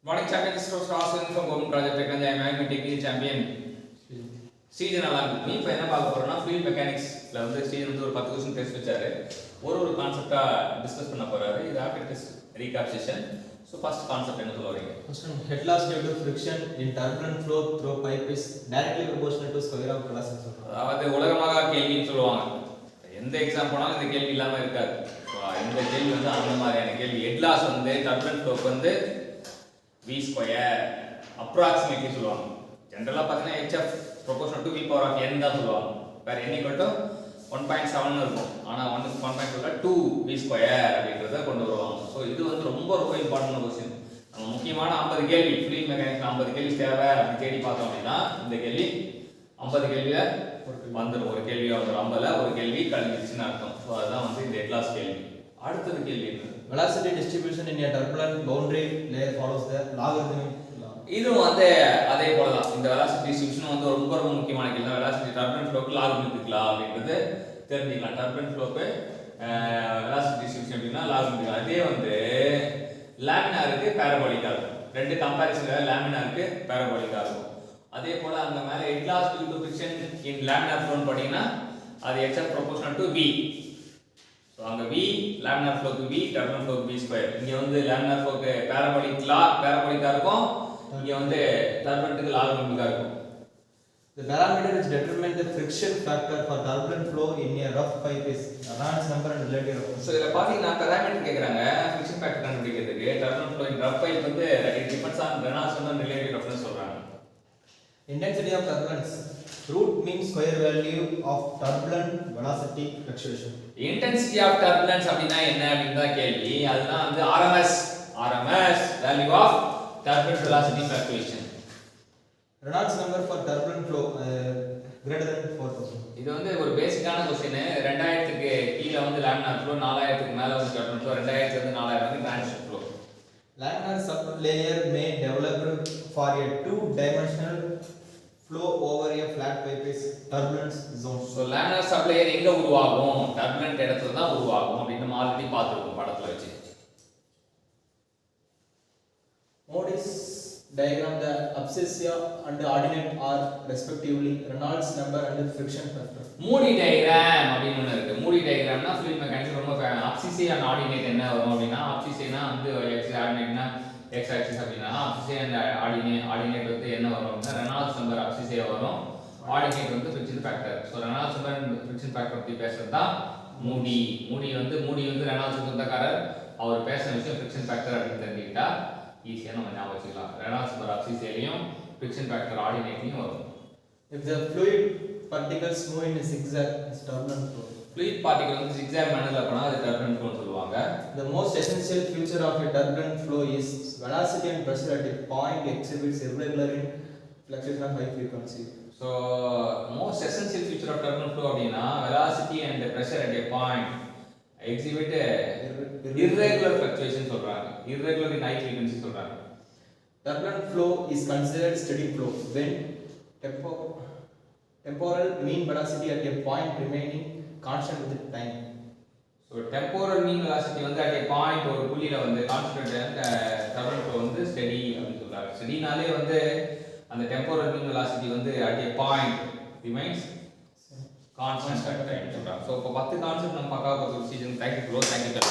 Morning champion, this is Ross from Government Project Tech and I am technical champion. Season நல்லா இருக்கு. நீ இப்போ என்ன பார்க்க போறோம்னா fluid mechanicsல வந்து ஸ்டீஜன் வந்து ஒரு 10 क्वेश्चन டெஸ்ட் வச்சாரு. ஒரு கான்செப்டா டிஸ்கஸ் பண்ண போறாரு. இது after test recap session. So first concept என்ன சொல்ல வரீங்க? First one, head loss due to friction in turbulent flow through pipe is directly proportional to square of velocity. அதாவது உலகமாக கேள்வின்னு சொல்லுவாங்க. எந்த எக்ஸாம் போனாலும் இந்த கேள்வி இல்லாம இருக்காது. இந்த கேள்வி வந்து அந்த மாதிரியான கேள்வி. ஹெட் லாஸ் வந்து turbulent flow வந்து v square approximately சொல்லுவாங்க. ஜெனரலா பார்த்தீங்கன்னா hf proportional to v power of n தான் சொல்லுவாங்க. வேற n equal to 1.7 னு இருக்கும். ஆனா 1.2 2 v square அப்படிங்கறத கொண்டு வருவாங்க. சோ இது வந்து ரொம்ப இம்பார்ட்டன்ட் क्वेश्चन. நம்ம முக்கியமான 50 கேள்வி fluid mechanics 50 கேள்வி தேவை அப்படி தேடி பார்த்தோம் அப்படினா இந்த கேள்வி 50 கேள்வில வந்துரும். ஒரு கேள்வி வந்துரும். 50ல ஒரு கேள்வி கழிஞ்சிச்சுன்னு அர்த்தம். சோ அதான் வந்து இந்த ஹெட் லாஸ் கேள்வி. அடுத்த கேள்வி என்ன? Velocity distribution in a turbulent boundary layer follows the logarithmic law. இது வந்து அதே போல தான். இந்த velocity distribution வந்து ரொம்ப முக்கியமான கேள்வி. velocity turbulent flowக்கு logarithmic law அப்படிங்கிறது தெரிஞ்சிக்கலாம். turbulent flowக்கு velocity distribution அப்படினா logarithmic. அதே வந்து லேமினாருக்கு parabolic-ஆ இருக்கும். ரெண்டு கம்பேரிசன்ல லேமினாருக்கு parabolic-ஆ இருக்கும். அதே போல அங்க மேல head loss due to friction in laminar flow ன்னு பாத்தீங்கன்னா அது hf proportional to v. So அங்க v laminar flow க்கு v turbulent flow க்கு v square. இங்க வந்து laminar flow க்கு parabolic-ஆ இருக்கும். இங்க வந்து turbulent க்கு logarithmic-ஆ இருக்கும். The parameter which determines the friction factor for turbulent flow in a rough pipe is Reynolds number and relative roughness. So இதுல பாத்தீங்கன்னா parameter கேக்குறாங்க friction factor கண்டுபிடிக்கிறதுக்கு. turbulent flow in rough pipe வந்து it depends on Reynolds number and relative roughness சொல்றாங்க. Intensity of turbulence root mean square value of turbulent velocity fluctuation. Intensity of turbulence அப்படினா என்ன அப்படிங்கற கேள்வி. அதுதான் வந்து RMS value of turbulent velocity fluctuation. Reynolds number for turbulent flow greater than 4000. இது வந்து ஒரு பேசிக்கான क्वेश्चन. 2000 க்கு கீழ வந்து laminar flow, 4000 க்கு மேல வந்து turbulent flow, 2000 ல இருந்து 4000 வந்து transition flow. Laminar sublayer may develop for a two-dimensional flow over a flat pipe is turbulence zone. So laminar sublayer எங்க உருவாகும்? turbulent இடத்துல தான் உருவாகும் அப்படி நம்ம ஆல்ரெடி பார்த்திருக்கோம் படத்துல வச்சு. Modis diagram the abscissa and ordinate are respectively Reynolds number and friction factor. மூடி டயகிராம் அப்படின்னு ஒன்னு இருக்கு. மூடி டயகிராம்னா fluid mechanics ரொம்ப abscissa and ordinate என்ன வரும் அப்படினா abscissa வந்து x ordinateனா x axis அப்படினா abscissa and ordinate வந்து என்ன வரும் அப்படினா Reynolds number abscissa வரும். ordinate வந்து friction factor. So Reynolds number and friction factor பத்தி பேசுறது தான் மூடி வந்து Reynolds சொந்தக்காரர். அவர் பேசுற விஷயம் friction factor அப்படின்னு தெரிஞ்சிட்டா ஈஸியா நம்ம ஞாபகம் வச்சுக்கலாம். Reynolds number abscissa-லயும் friction factor ordinate-லயும் வரும். If the fluid particles move in a zigzag is turbulent flow. fluid particle வந்து zigzag manner-ல போனா அது turbulent flow சொல்லுவாங்க. The most essential feature of a turbulent flow is velocity and pressure at a point exhibits irregular in fluctuation of high frequency. So most essential feature of turbulent flow அப்படினா velocity and pressure at a point exhibit irregular fluctuation சொல்றாங்க. irregular in high frequency சொல்றாங்க. Turbulent flow is considered steady flow when temporal mean velocity at a point remaining constant with time. So temporal mean velocity வந்து at a point ஒரு புள்ளியில வந்து constant turbulent flow வந்து steady அப்படி சொல்றாங்க. steadyனாலே வந்து அந்த temporal mean velocity வந்து at a point remains constant at time சொல்றாங்க. So இப்போ 10 கான்செப்ட் நம்ம பார்க்க போறோம். Thank you bro. Thank you.